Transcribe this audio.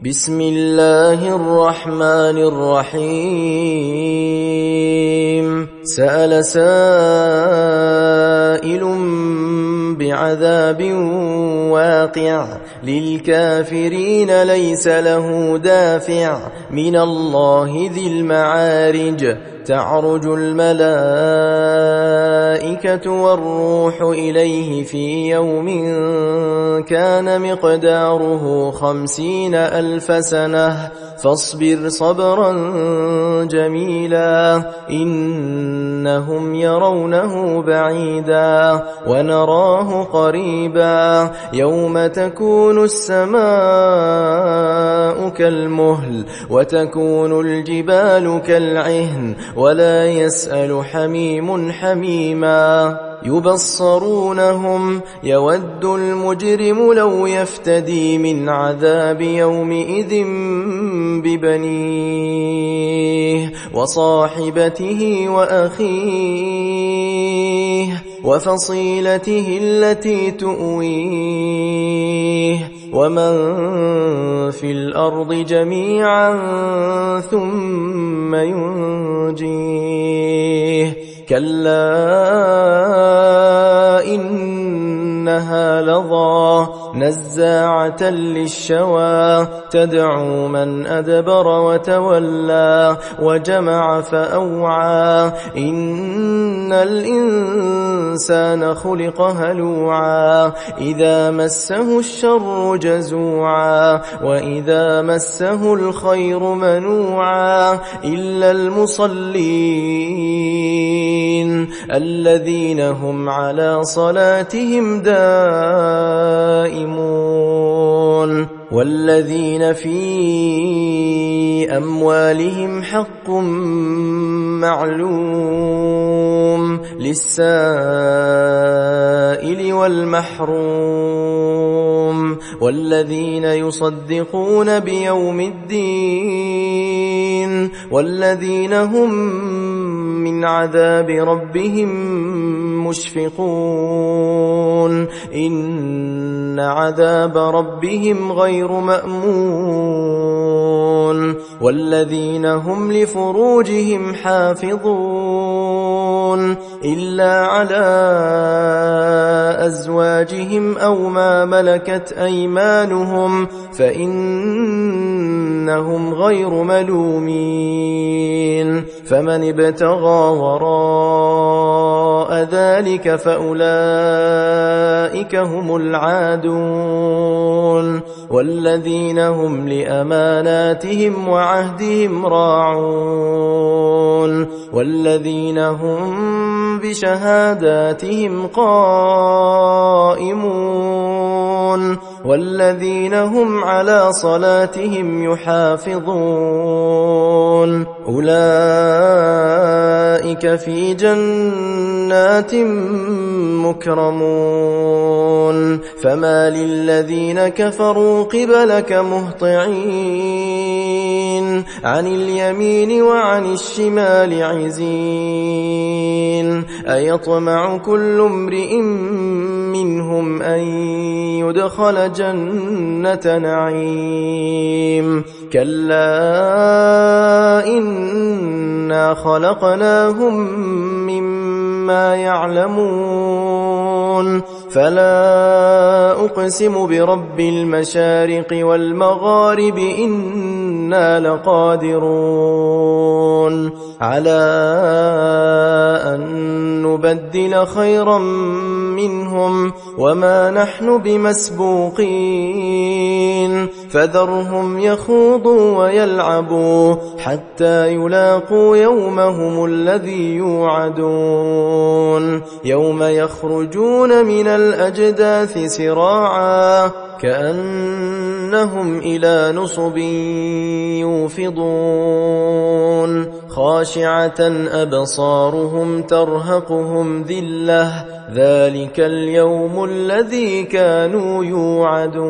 بسم الله الرحمن الرحيم سأل سائل بعذاب واقع للكافرين ليس له دافع من الله ذي المعارج تعرج الملائكة والروح إليه في يوم كان مقداره 50,000 سنة فاصبر صبرا جميلا إنهم يرونه بعيدا ونراه قريبا يوم تكون السماء كالمهل وتكون الجبال كالعهن ولا يسأل حميم حميما يبصرونهم يود المجرم لو يفتدي من عذاب يومئذ ببنيه وصاحبته وأخيه وفصيلته التي تؤويه ومن في الأرض جميعا ثم ينجيه كلا إنها لظى نزاعة للشوى تدعو من أدبر وتولى وجمع فأوعى إن الإنسان خلق هلوعا إذا مسه الشر جزوعا وإذا مسه الخير منوعا إلا المصلين الذين هم على صلاتهم دائمون والذين في أموالهم حق معلوم للسائل والمحروم والذين يصدقون بيوم الدين والذين هم من عذاب ربهم مشفقون إن عذاب ربهم غير مأمون والذين هم لفروجهم حافظون إلا على أزواجهم أو ما ملكت أيمانهم فإنهم غير ملومين فمن ابتغى وراء ذلك فأولئك هم العادون والذين هم لأماناتهم وعهدهم راعون والذين هم بشهاداتهم قائمون والذين هم على صلاتهم يحافظون أولئك في جنات مكرمون فما للذين كفروا قبلك مهطعين عن اليمين وعن الشمال عزين أيطمع كل امرئ منهم أن يدخل جنة نعيم كلا إنا خلقناهم مما يعلمون فلا أقسم برب المشارق والمغارب إنا لقادرون على أن نبدل خيرا منهم وما نحن بمسبوقين فذرهم يخوضوا ويلعبوا حتى يلاقوا يومهم الذي يوعدون يوم يخرجون من الأجداث سراعا كأنهم إلى نصب يوفضون خاشعة أبصارهم ترهقهم ذلة ذلك اليوم الذي كانوا يوعدون